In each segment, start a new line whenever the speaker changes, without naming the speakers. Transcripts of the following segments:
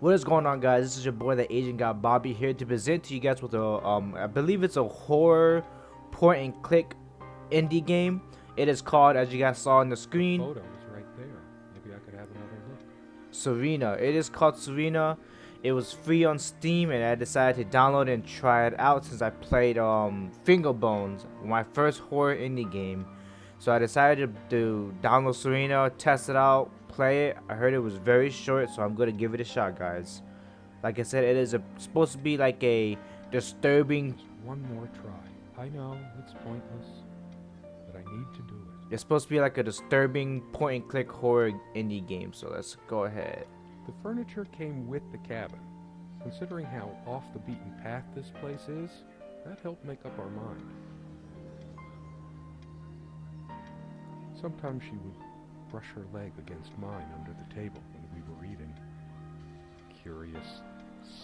What is going on, guys? This is your boy, ThatAznGuyBobby, here to present to you guys with a I believe it's a horror point and click indie game. It is called, as you guys saw on the screen,
Photos right there. Maybe I could have another look.
Serena. It is called Serena. It was free on Steam, and I decided to download and try it out since I played Finger Bones, my first horror indie game. So I decided to download Serena, test it out, play it. I heard it was very short, so I'm gonna give it a shot, guys. Like I said, it is supposed to be like a disturbing.
Just one more try. I know it's pointless, but I need to do it.
It's supposed to be like a disturbing point and click horror indie game. So let's go ahead.
The furniture came with the cabin. Considering how off the beaten path this place is, that helped make up our mind. Sometimes she would brush her leg against mine under the table when we were eating. Curious,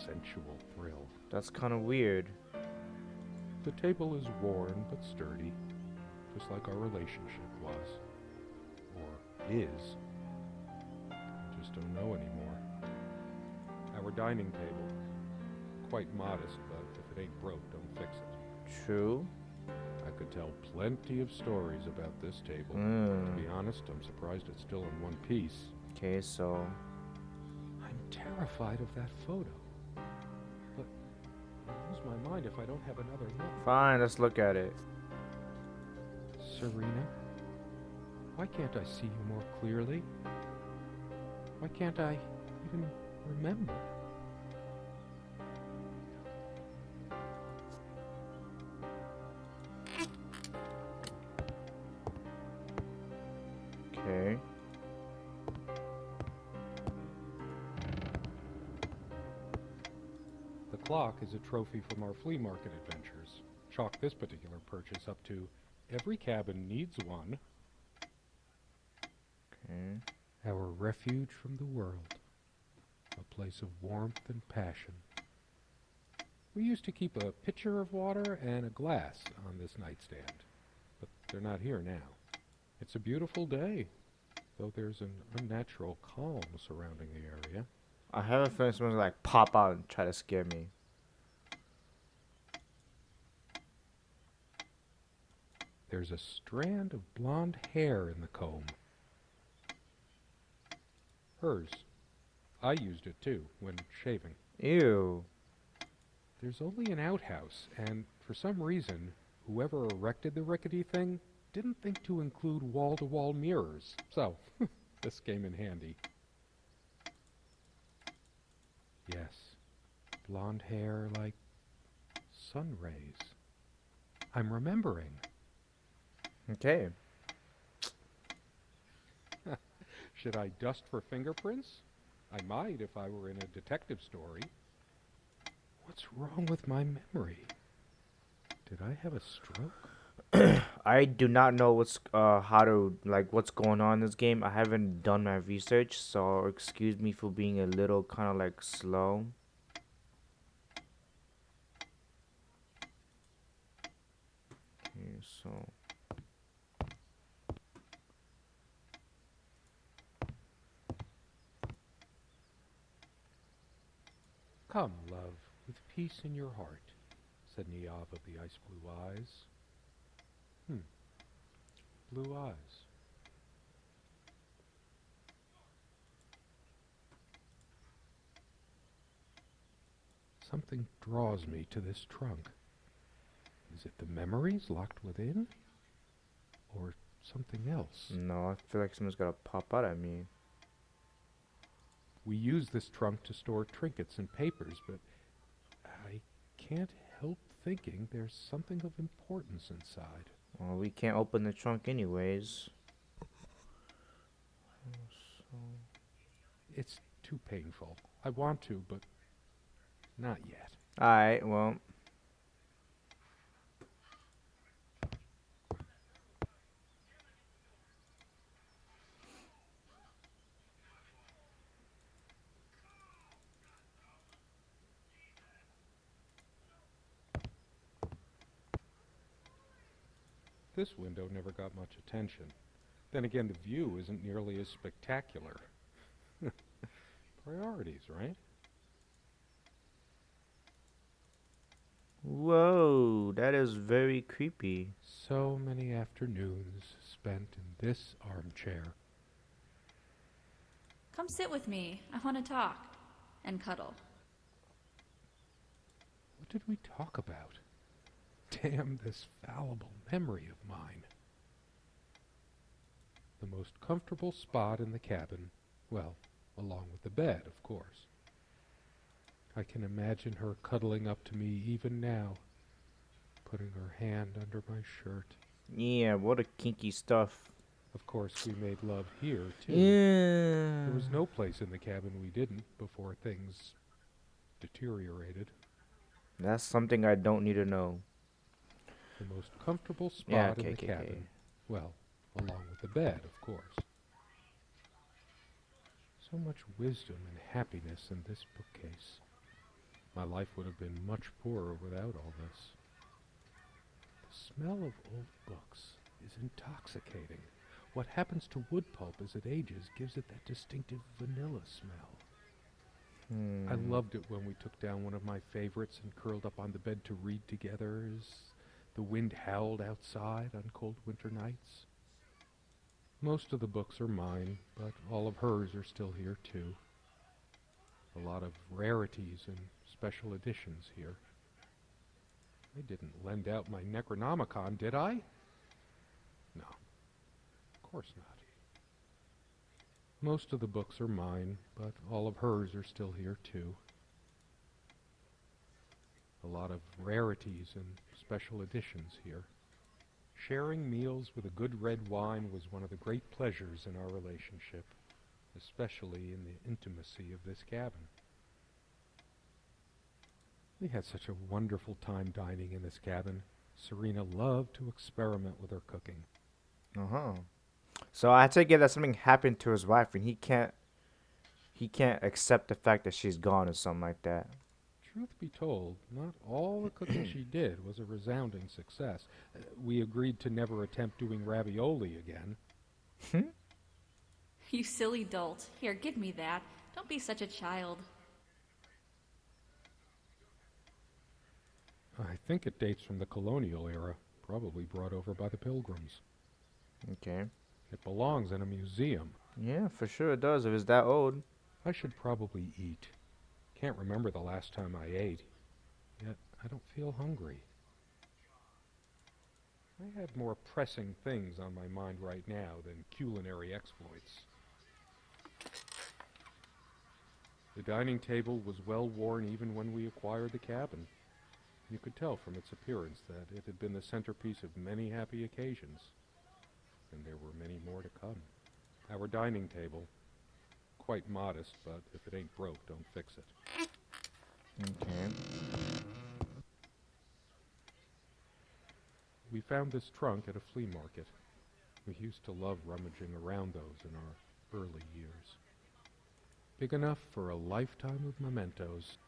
sensual thrill.
That's kind of weird.
The table is worn but sturdy, just like our relationship was. Or is. I just don't know anymore. Our dining table, quite modest, but if it ain't broke, don't fix it.
True.
I could tell plenty of stories about this table. To be honest, I'm surprised it's still in one piece.
Okay, so
I'm terrified of that photo. But I'll lose my mind if I don't have another look.
fine, let's look at it.
Serena, why can't I see you more clearly? Why can't I even remember?
Okay.
The clock is a trophy from our flea market adventures. Chalk this particular purchase up to every cabin needs one.
Okay.
Our refuge from the world. A place of warmth and passion. We used to keep a pitcher of water and a glass on this nightstand, but they're not here now. It's a beautiful day, though there's an unnatural calm surrounding the area.
I have a feeling someone's gonna like pop out and try to scare me.
There's a strand of blonde hair in the comb. Hers. I used it too, when shaving.
Ew.
There's only an outhouse, and for some reason, whoever erected the rickety thing didn't think to include wall-to-wall mirrors. So, this came in handy. Yes, blonde hair like sun rays. I'm remembering.
Okay.
Should I dust for fingerprints? I might if I were in a detective story. What's wrong with my memory? Did I have a stroke?
I do not know what's what's going on in this game. I haven't done my research, so excuse me for being a little kind of like slow. Okay, so
Come, love, with peace in your heart, said Niamh of the ice blue eyes. Blue eyes. Something draws me to this trunk. Is it the memories locked within? Or something else?
no, I feel like someone's gonna pop out at me.
We use this trunk to store trinkets and papers, but I can't help thinking there's something of importance inside.
Well, we can't open the trunk anyways. So
It's too painful. I want to, but not yet.
alright, well.
This window never got much attention. Then again, the view isn't nearly as spectacular. Priorities, right?
Whoa, that is very creepy.
So many afternoons spent in this armchair.
Come sit with me. I want to talk. And cuddle.
What did we talk about? Damn this fallible memory of mine. The most comfortable spot in the cabin, well, along with the bed, of course. I can imagine her cuddling up to me even now, putting her hand under my shirt.
Yeah, what a kinky stuff.
Of course, we made love here, too.
Yeah.
There was no place in the cabin we didn't before things deteriorated.
That's something I don't need to know.
The most comfortable spot
Yeah,
in the
okay.
cabin, well, along with the bed, of course. So much wisdom and happiness in this bookcase. My life would have been much poorer without all this. The smell of old books is intoxicating. What happens to wood pulp as it ages gives it that distinctive vanilla smell. I loved it when we took down one of my favorites and curled up on the bed to read together as the wind howled outside on cold winter nights. Most of the books are mine, but all of hers are still here too. A lot of rarities and special editions here. I didn't lend out my Necronomicon, did I? No, of course not. Most of the books are mine, but all of hers are still here too. A lot of rarities and special editions here. Sharing meals with a good red wine was one of the great pleasures in our relationship, especially in the intimacy of this cabin. We had such a wonderful time dining in this cabin. Serena loved to experiment with her cooking.
So I take it that something happened to his wife and he can't accept the fact that she's gone or something like that.
Truth be told, not all the cooking she did was a resounding success. We agreed to never attempt doing ravioli again.
You silly dolt. Here, give me that. Don't be such a child.
I think it dates from the colonial era, probably brought over by the Pilgrims.
Okay.
It belongs in a museum.
Yeah, for sure it does if it's that old.
I should probably eat. Can't remember the last time I ate, yet I don't feel hungry. I have more pressing things on my mind right now than culinary exploits. The dining table was well worn even when we acquired the cabin. You could tell from its appearance that it had been the centerpiece of many happy occasions, and there were many more to come. Our dining table, quite modest, but if it ain't broke, don't fix it.
Okay.
We found this trunk at a flea market. We used to love rummaging around those in our early years. Big enough for a lifetime of mementos.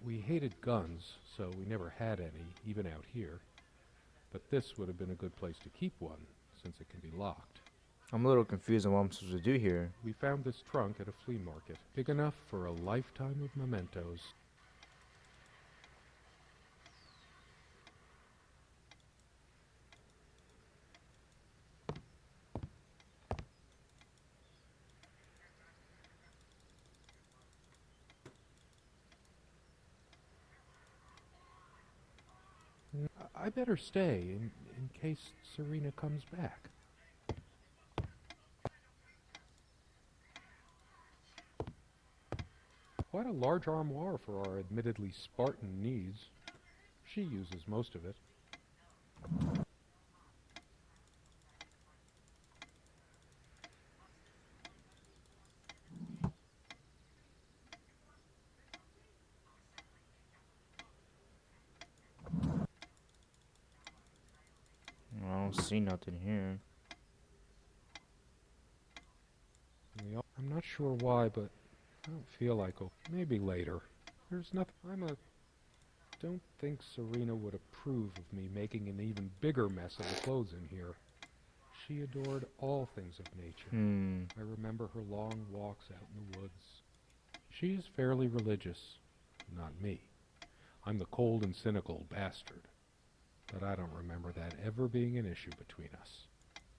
We hated guns, so we never had any, even out here. But this would have been a good place to keep one, since it can be locked.
I'm a little confused on what I'm supposed to do here.
We found this trunk at a flea market, big enough for a lifetime of mementos. I better stay in case Serena comes back. Quite a large armoire for our admittedly Spartan needs. She uses most of it.
I don't see nothing here.
I'm not sure why, but I don't feel like maybe later. There's nothing. Don't think Serena would approve of me making an even bigger mess of the clothes in here. She adored all things of nature. I remember her long walks out in the woods. She is fairly religious, not me. I'm the cold and cynical bastard. But I don't remember that ever being an issue between us.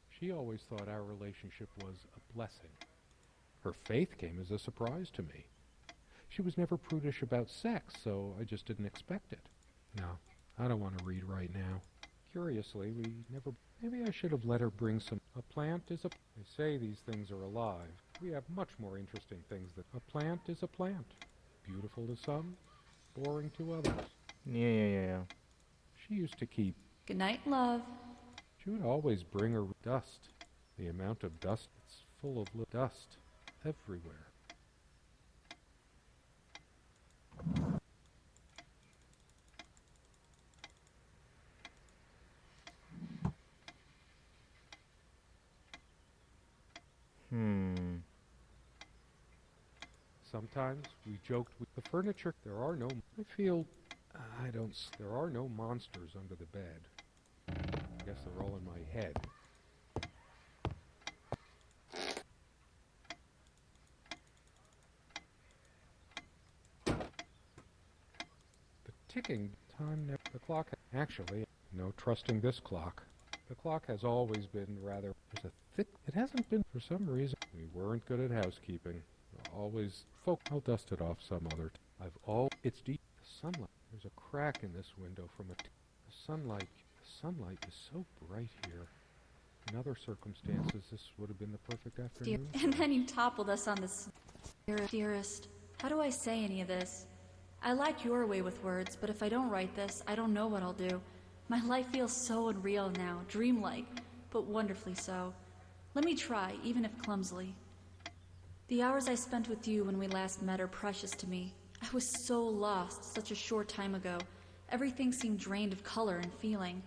She always thought our relationship was a blessing. Her faith came as a surprise to me. She was never prudish about sex, so I just didn't expect it. No, I don't want to read right now. Curiously, we never... Maybe I should have let her bring some... A plant is a... They say these things are alive. We have much more interesting things than... A plant is a plant. Beautiful to some, boring to others.
Yeah.
She used to keep...
Good night, love.
She would always bring her dust. The amount of dust, it's full of dust everywhere. Sometimes we joked with the furniture. There are no... I feel... I don't... There are no monsters under the bed. I guess they're all in my head. The ticking time... The clock... Actually, no trusting this clock. The clock has always been rather... There's a thick... It hasn't been for some reason. We weren't good at housekeeping. Always... I'll dust it off some other... I've all... It's deep. The sunlight... There's a crack in this window from a... The sunlight is so bright here. In other circumstances, this would have been the perfect afternoon.
And then you toppled us on this... Dearest, how do I say any of this? I like your way with words, but if I don't write this, I don't know what I'll do. My life feels so unreal now, dreamlike, but wonderfully so. Let me try, even if clumsily. The hours I spent with you when we last met are precious to me. I was so lost such a short time ago. Everything seemed drained of color and feeling.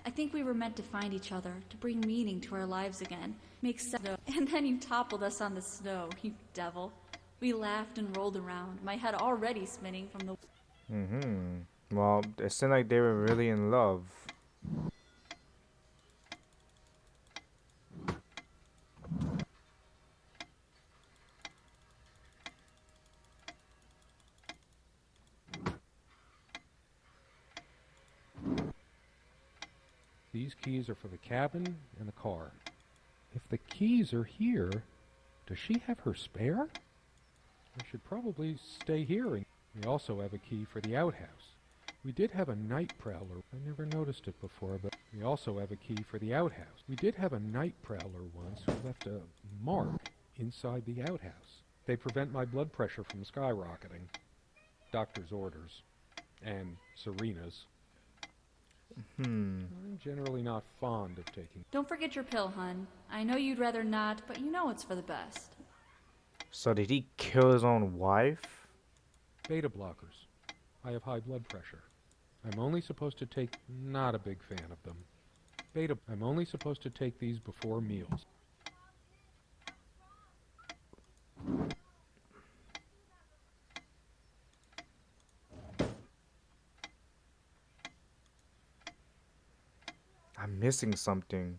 I think we were meant to find each other, to bring meaning to our lives again. Make sense. And then you toppled us on the snow, you devil. We laughed and rolled around, my head already spinning from the...
Well, it seemed like they were really in love.
These keys are for the cabin and the car. If the keys are here, does she have her spare? I should probably stay here. We also have a key for the outhouse. We did have a night prowler. I never noticed it before, but we also have a key for the outhouse. We did have a night prowler once who left a mark inside the outhouse. They prevent my blood pressure from skyrocketing. Doctor's orders. And Serena's. I'm generally not fond of taking...
Don't forget your pill, hun. I know you'd rather not, but you know it's for the best.
So did he kill his own wife?
Beta blockers. I have high blood pressure. I'm only supposed to take... Not a big fan of them. I'm only supposed to take these before meals.
I'm missing something.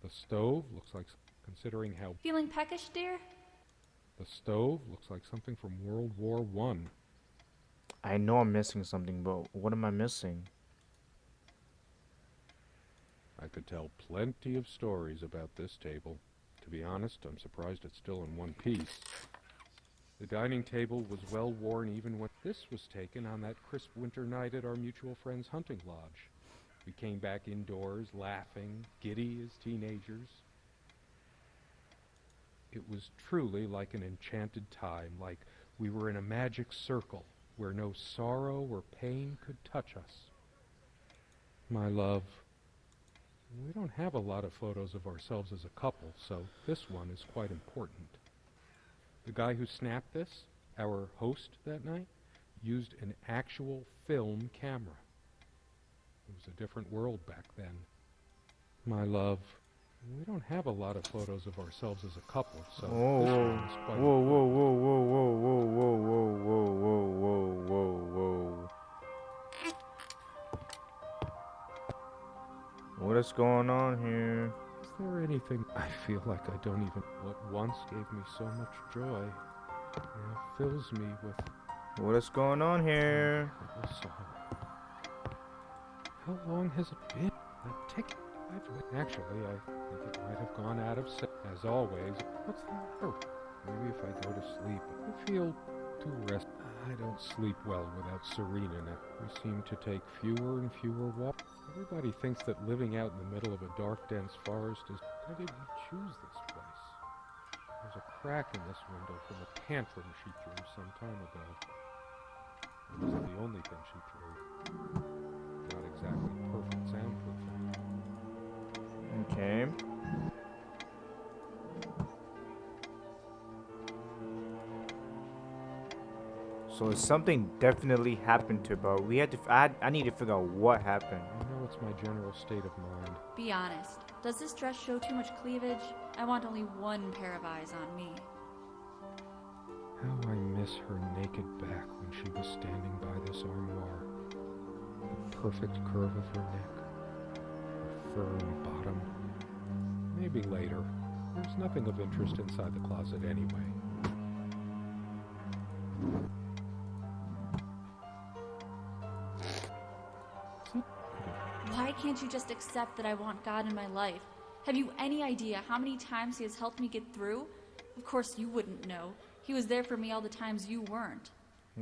The stove looks like... Considering how...
Feeling peckish, dear?
The stove looks like something from World War I.
I know I'm missing something, but what am I missing?
I could tell plenty of stories about this table. To be honest, I'm surprised it's still in one piece. The dining table was well worn even when this was taken on that crisp winter night at our mutual friend's hunting lodge. We came back indoors, laughing, giddy as teenagers. It was truly like an enchanted time, like we were in a magic circle where no sorrow or pain could touch us. My love, we don't have a lot of photos of ourselves as a couple, so this one is quite important. The guy who snapped this, our host that night, used an actual film camera. It was a different world back then. My love, we don't have a lot of photos of ourselves as a couple, so this one is quite important.
Whoa. What is going on here?
Is there anything I feel like I don't even... What once gave me so much joy now fills me with
What is going on here?
sorrow. How long has it been? That ticket? Actually, I think it might have gone out of sight. As always, what's the matter? Maybe if I go to sleep, I feel too rested. I don't sleep well without Serena now. We seem to take fewer and fewer walks. Everybody thinks that living out in the middle of a dark, dense forest is... Why did we choose this place? There's a crack in this window from a tantrum she threw some time ago. It wasn't the only thing she threw. Not exactly perfect soundproofing.
Okay. So something definitely happened to her, but we had to. I need to figure out what happened.
I know it's my general state of mind.
Be honest. Does this dress show too much cleavage? I want only one pair of eyes on me.
How I miss her naked back when she was standing by this armoire. The perfect curve of her neck. Her firm bottom. Maybe later. There's nothing of interest inside the closet anyway.
Why can't you just accept that I want God in my life? Have you any idea how many times he has helped me get through? Of course you wouldn't know. He was there for me all the times you weren't.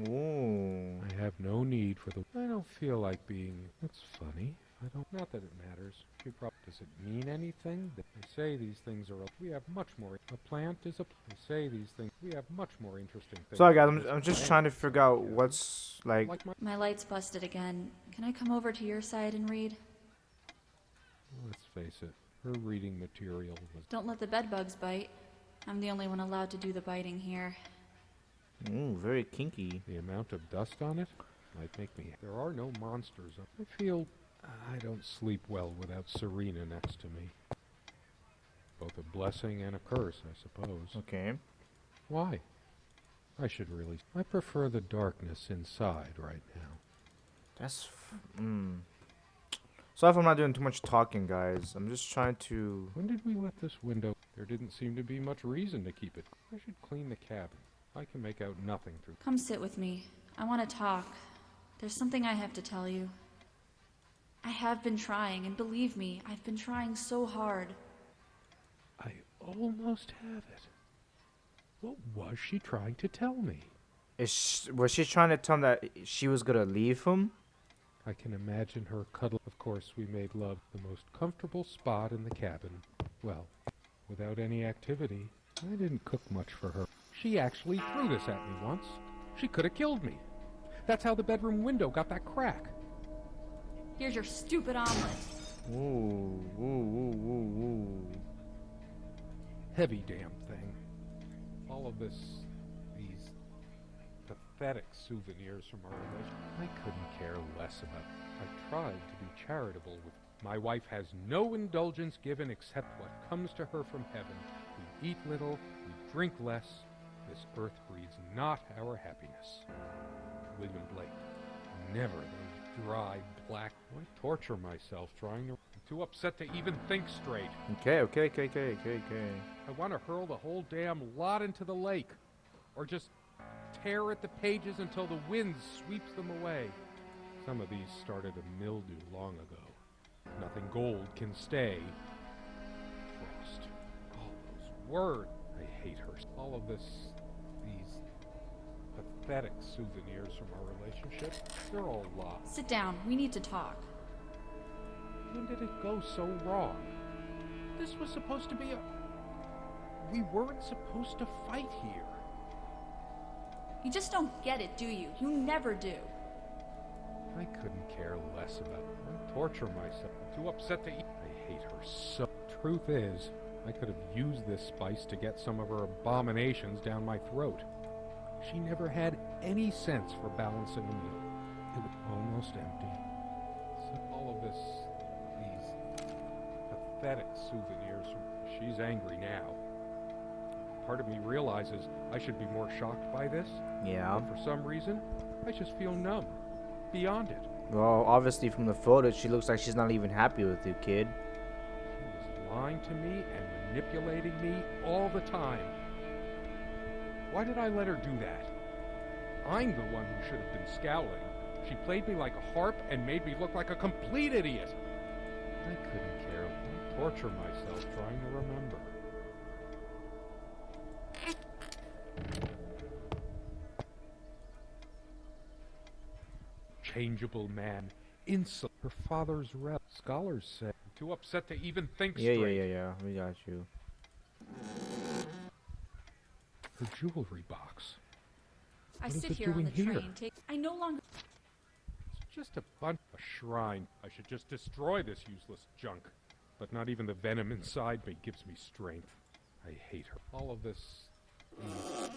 Ooh.
I have no need for the... I don't feel like being... That's funny. I don't... Not that it matters. Does it mean anything? They say these things are... We have much more... A plant is a... They say these things... We have much more interesting things...
Sorry guys, I'm just trying to figure out what's like...
My light's busted again. Can I come over to your side and read?
Let's face it. Her reading material was...
Don't let the bedbugs bite. I'm the only one allowed to do the biting here.
Ooh, very kinky.
The amount of dust on it might make me... There are no monsters. I feel... I don't sleep well without Serena next to me. Both a blessing and a curse, I suppose.
Okay.
Why? I should really... I prefer the darkness inside right now.
That's... Sorry if I'm not doing too much talking, guys. I'm just trying to...
When did we let this window... There didn't seem to be much reason to keep it. I should clean the cabin. I can make out nothing through...
Come sit with me. I want to talk. There's something I have to tell you. I have been trying, and believe me, I've been trying so hard.
I almost have it. What was she trying to tell me?
Was she trying to tell him that she was gonna leave him?
I can imagine her cuddle. Of course, we made love the most comfortable spot in the cabin. Well, without any activity. I didn't cook much for her. She actually threw this at me once. She could have killed me. That's how the bedroom window got that crack.
Here's your stupid omelet.
Ooh, ooh, ooh, ooh, ooh.
Heavy damn thing. All of this, these pathetic souvenirs from our relationship. I couldn't care less about it. I tried to be charitable with... My wife has no indulgence given except what comes to her from heaven. We eat little, we drink less. This earth breeds not our happiness. William Blake. Never those dry, black... I torture myself trying to... I'm too upset to even think straight.
Okay.
I want to hurl the whole damn lot into the lake. Or just tear at the pages until the wind sweeps them away. Some of these started a mildew long ago. Nothing gold can stay. Frost. All those words. I hate her. All of this... These... pathetic souvenirs from our relationship. They're all lost.
Sit down. We need to talk.
When did it go so wrong? This was supposed to be a... We weren't supposed to fight here.
You just don't get it, do you? You never do.
I couldn't care less about it. I torture myself. I'm too upset to eat. I hate her so... Truth is, I could have used this spice to get some of her abominations down my throat. She never had any sense for balancing a meal. It was almost empty. So all of this... These... pathetic souvenirs from... She's angry now. Part of me realizes I should be more shocked by this.
Yeah.
But for some reason, I just feel numb. Beyond it.
Well, obviously from the photos, she looks like she's not even happy with you, kid.
lying to me and manipulating me all the time. Why did I let her do that? I'm the one who should have been scowling. She played me like a harp and made me look like a complete idiot. I couldn't care. I torture myself trying to remember. Changeable man. Insult. Her father's rep. Scholars say. Too upset to even think straight.
Yeah. We got you.
Her jewelry box.
I
What is
sit
it
here on
doing
the
here?
train. I no longer.
It's just a shrine. I should just destroy this useless junk. But not even the venom inside me gives me strength. I hate her. All of this, these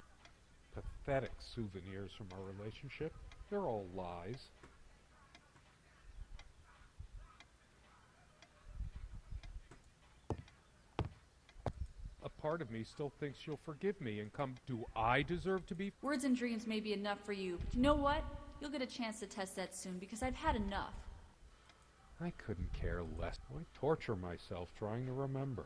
pathetic souvenirs from our relationship, they're all lies. A part of me still thinks she'll forgive me and come. Do I deserve to be?
Words and dreams may be enough for you, but you know what? You'll get a chance to test that soon because I've had enough.
I couldn't care less. I torture myself trying to remember.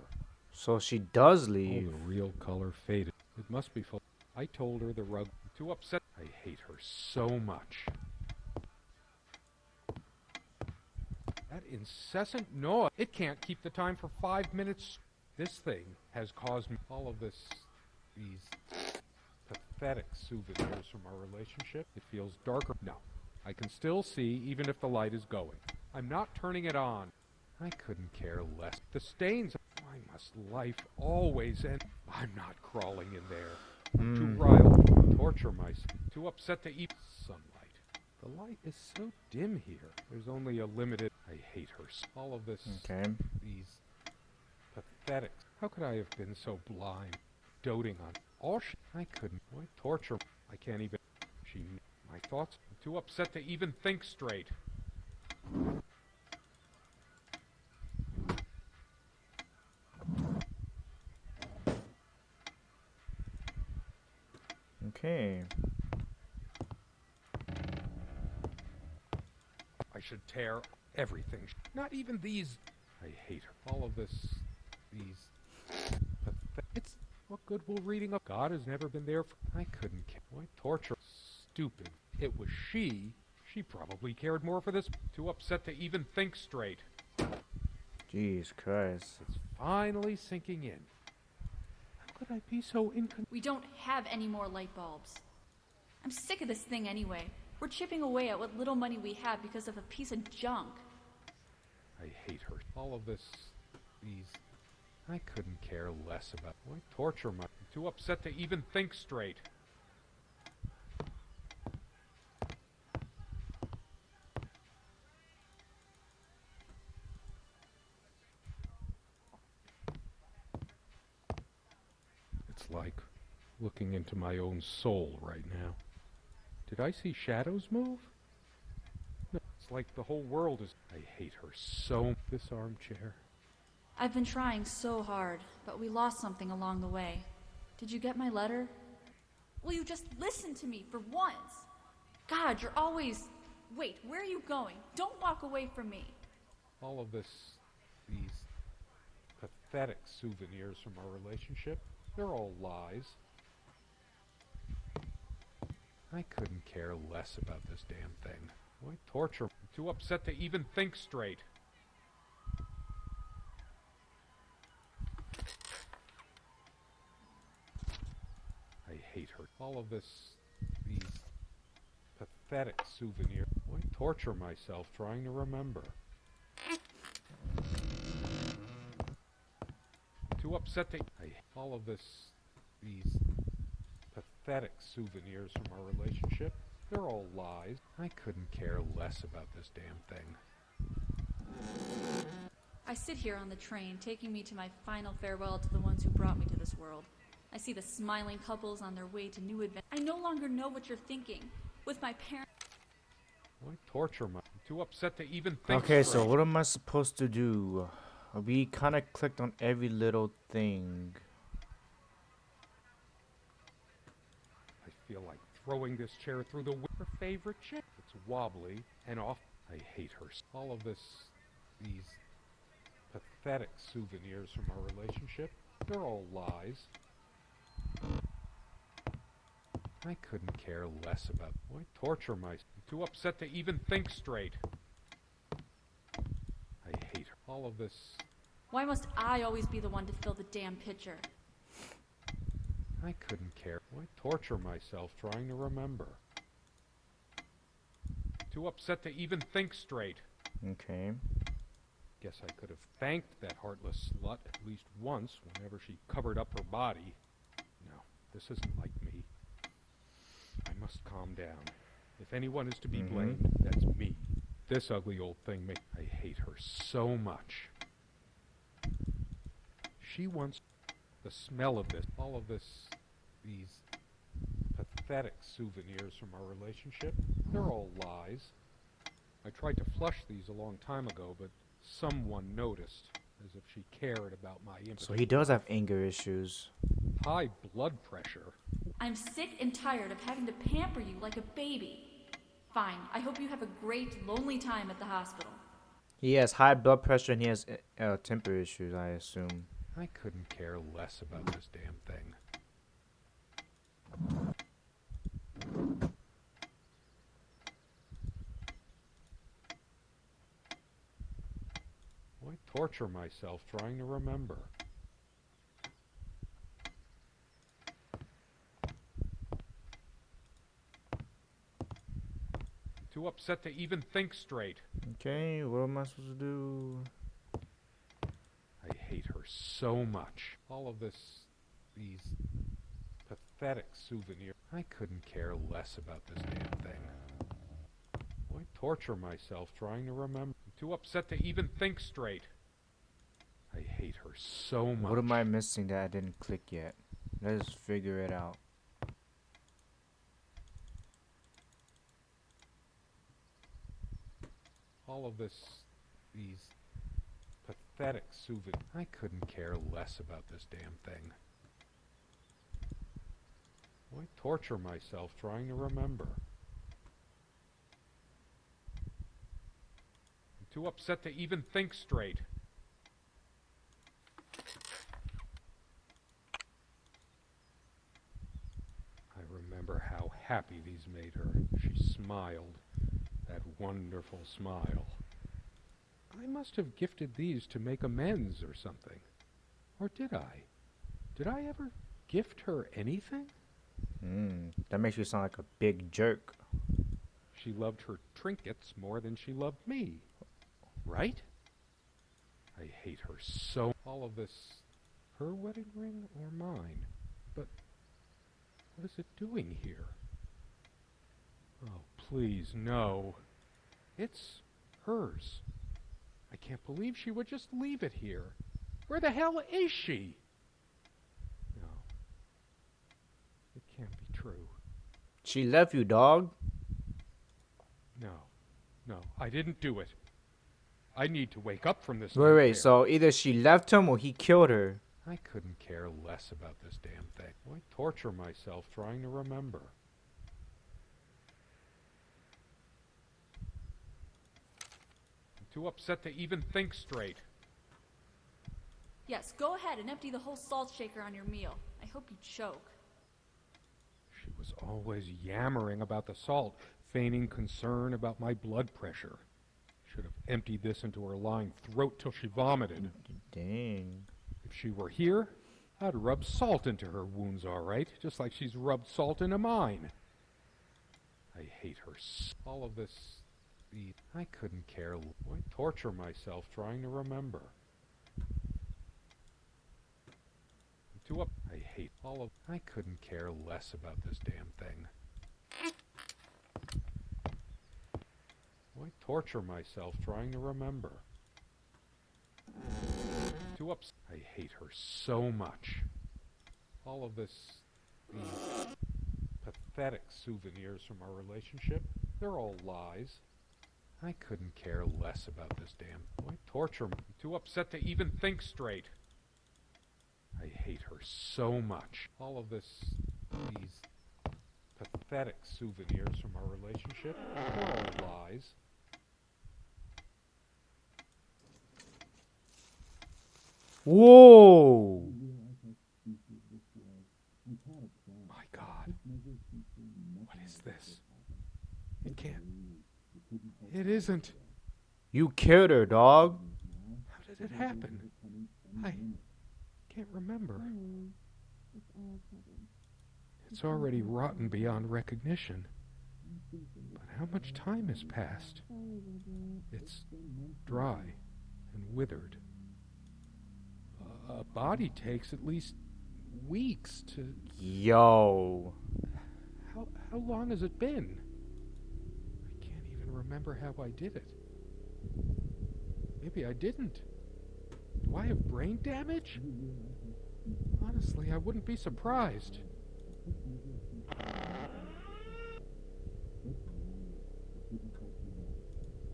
So she does
Oh,
leave.
the real color faded. It must be full. I told her the rug. Too upset. I hate her so much. That incessant noise. It can't keep the time for 5 minutes. This thing has caused me all of this. These pathetic souvenirs from our relationship. It feels darker. No, I can still see even if the light is going. I'm not turning it on. I couldn't care less. The stains. Why must life always end? I'm not crawling in there. I'm too riled to torture myself. Too upset to eat sunlight. The light is so dim here. There's only a limited. I hate her. All of this.
Okay.
These pathetic. How could I have been so blind? Doting on all I couldn't. Why torture? I can't even. She. My thoughts. I'm too upset to even think straight.
Okay.
I should tear everything. Not even these. I hate her. All of this. These. It's. What good will reading up? God has never been there. I couldn't care. Why torture? Stupid. It was she. She probably cared more for this. Too upset to even think straight.
Jeez Christ.
It's finally sinking in. How could I be so
We don't have any more light bulbs. I'm sick of this thing anyway. We're chipping away at what little money we have because of a piece of junk.
I hate her. All of this. These. I couldn't care less about. Why torture my. I'm too upset to even think straight. It's like looking into my own soul right now. Did I see shadows move? No, it's like the whole world is. I hate her so. This armchair.
I've been trying so hard, but we lost something along the way. Did you get my letter? Will you just listen to me for once? God, you're always... Wait, where are you going? Don't walk away from me.
All of this, these pathetic souvenirs from our relationship, they're all lies. I couldn't care less about this damn thing. Why torture? I'm too upset to even think straight. I hate her. All of this, these pathetic souvenirs. Why torture myself trying to remember? Too upset to. All of this, these pathetic souvenirs from our relationship, they're all lies. I couldn't care less about this damn thing.
I sit here on the train, taking me to my final farewell to the ones who brought me to this world. I see the smiling couples on their way to new adventures. I no longer know what you're thinking. With my parents...
Why torture my... I'm too upset to even think
Okay,
straight.
so what am I supposed to do? We kind of clicked on every little thing.
I feel like throwing this chair through the her favorite chair. It's wobbly and off. I hate her. All of this, these pathetic souvenirs from our relationship. They're all lies. I couldn't care less about... Why torture myself? I'm too upset to even think straight. I hate her. All of this...
Why must I always be the one to fill the damn pitcher?
I couldn't care. Why torture myself trying to remember? Too upset to even think straight.
Okay.
Guess I could have thanked that heartless slut at least once whenever she covered up her body. No, this isn't like me. I must calm down. If anyone is to be blamed, that's me. This ugly old thing I hate her so much. She wants the smell of this, all of this, these pathetic souvenirs from our relationship. They're all lies. I tried to flush these a long time ago, but someone noticed, as if she cared about my image.
So he does have anger issues.
High blood pressure.
I'm sick and tired of having to pamper you like a baby. Fine, I hope you have a great, lonely time at the hospital.
He has high blood pressure and he has temper issues, I assume.
I couldn't care less about this damn thing. Why torture myself trying to remember? Too upset to even think straight.
Okay, what am I supposed to do?
I hate her so much. All of this, these pathetic souvenirs. I couldn't care less about this damn thing. Why torture myself trying to remember? I'm too upset to even think straight. I hate her so much.
What am I missing that I didn't click yet? Let's figure it out.
All of this, these pathetic souvenirs. I couldn't care less about this damn thing. Why torture myself trying to remember? I'm too upset to even think straight. I remember how happy these made her. She smiled. That wonderful smile. I must have gifted these to make amends or something. Or did I? Did I ever gift her anything?
That makes you sound like a big jerk.
She loved her trinkets more than she loved me. Right? I hate her so. All of this, her wedding ring or mine? But what is it doing here? Oh, please, no. It's hers. I can't believe she would just leave it here. Where the hell is she? No. It can't be true.
She left you, dog.
No, I didn't do it. I need to wake up from this
Wait,
nightmare.
so either she left him or he killed her.
I couldn't care less about this damn thing. Why torture myself trying to remember? I'm too upset to even think straight.
Yes, go ahead and empty the whole salt shaker on your meal. I hope you choke.
She was always yammering about the salt, feigning concern about my blood pressure. Should have emptied this into her lying throat till she vomited.
Dang.
If she were here, I'd rub salt into her wounds, all right, just like she's rubbed salt into mine. I hate her. All of this, I couldn't care. Why torture myself trying to remember? I'm too up. I hate all of. I couldn't care less about this damn thing. Why torture myself trying to remember? Too upset. I hate her so much. All of this, these pathetic souvenirs from our relationship, they're all lies. I couldn't care less about this damn. Why torture me? I'm too upset to even think straight. I hate her so much. All of this, these pathetic souvenirs from our relationship, they're all lies.
Whoa!
My God. What is this? It can't. It isn't.
You killed her, dog.
How did it happen? I can't remember. It's already rotten beyond recognition. But how much time has passed? It's dry and withered. A body takes at least weeks to...
Yo.
How long has it been? I can't even remember how I did it. Maybe I didn't. Do I have brain damage? Honestly, I wouldn't be surprised.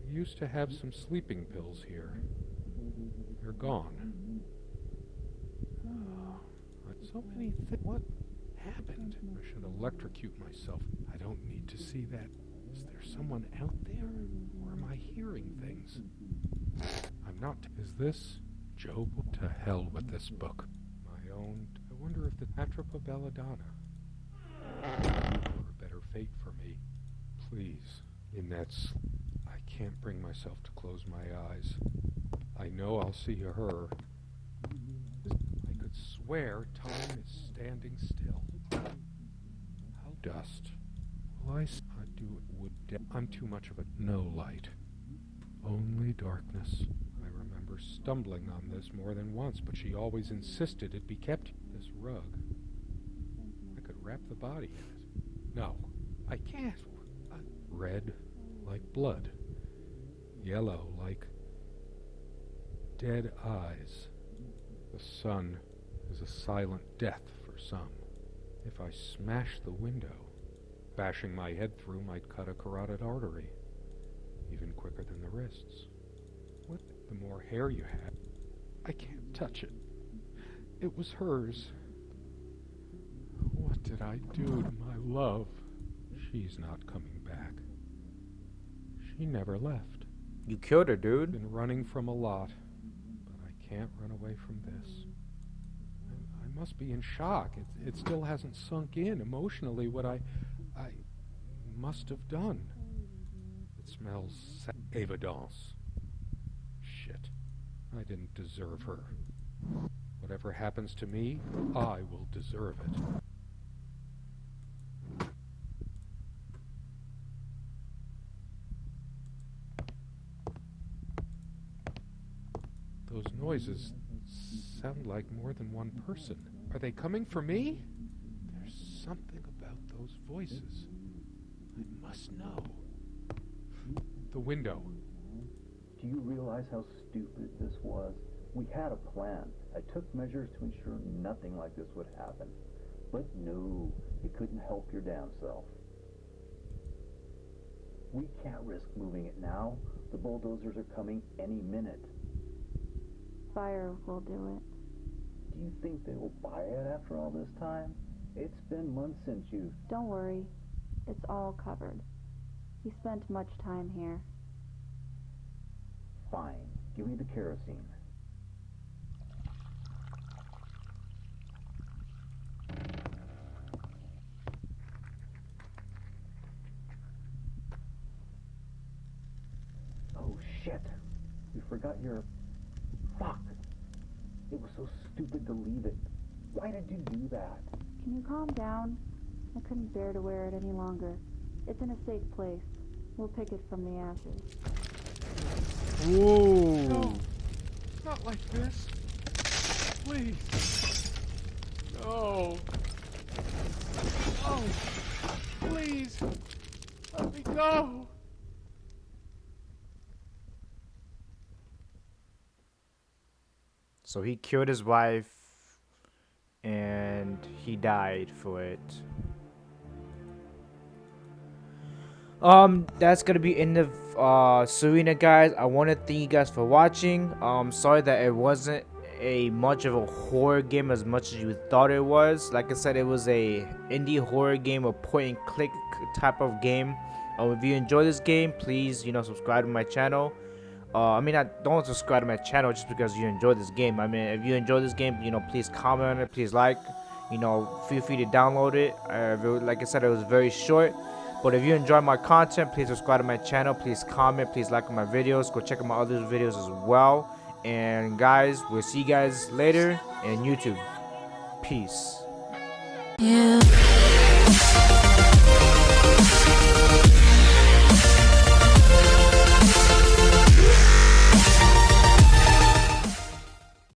We used to have some sleeping pills here. They're gone. So many things. What happened? I should electrocute myself. I don't need to see that. Is there someone out there? Or am I hearing things? I'm not. Is this Job? To hell with this book. My own. I wonder if the Atropa Belladonna or a better fate for me. Please. In that I can't bring myself to close my eyes. I know I'll see her. I could swear time is standing still. How dust. Will I do it would I'm too much of a no light. Only darkness. I remember stumbling on this more than once, but she always insisted it be kept. This rug. I could wrap the body in it. No, I can't. Red like blood. Yellow like dead eyes. The sun is a silent death for some. If I smash the window, bashing my head through might cut a carotid artery, even quicker than the wrists. What? The more hair you have, I can't touch it. It was hers. What did I do to my love? She's not coming back. She never left.
You killed her, dude.
Been running from a lot, but I can't run away from this. I must be in shock. It still hasn't sunk in emotionally what I must have done. It smells evidence. Shit. I didn't deserve her. Whatever happens to me, I will deserve it. Those noises sound like more than one person. Are they coming for me? There's something about those voices. I must know. The window.
Do you realize how stupid this was? We had a plan. I took measures to ensure nothing like this would happen. But no, you couldn't help your damn self. We can't risk moving it now. The bulldozers are coming any minute.
Fire will do it.
Do you think they will buy it after all this time? It's been months since you...
Don't worry. It's all covered. He spent much time here.
Fine. Give me the kerosene. Oh, shit. We forgot your... Fuck. It was so stupid to leave it. Why did you do that?
Can you calm down? I couldn't bear to wear it any longer. It's in a safe place. We'll pick it from the ashes.
Ooh.
No, not like this. Please. No. Oh, please. Let me go.
So he killed his wife and he died for it. That's gonna be end of Serena, guys. I want to thank you guys for watching. Sorry that it wasn't a much of a horror game as much as you thought it was. Like I said, it was a indie horror game, a point and click type of game. If you enjoy this game, please subscribe to my channel. I mean, I don't subscribe to my channel just because you enjoy this game. I mean, if you enjoy this game, you know, please comment on it, please like, you know, feel free to download it. Like I said, it was very short, but if you enjoy my content, please subscribe to my channel, please comment, please like my videos, go check out my other videos as well. And guys, we'll see you guys later in YouTube. Peace.
Yeah.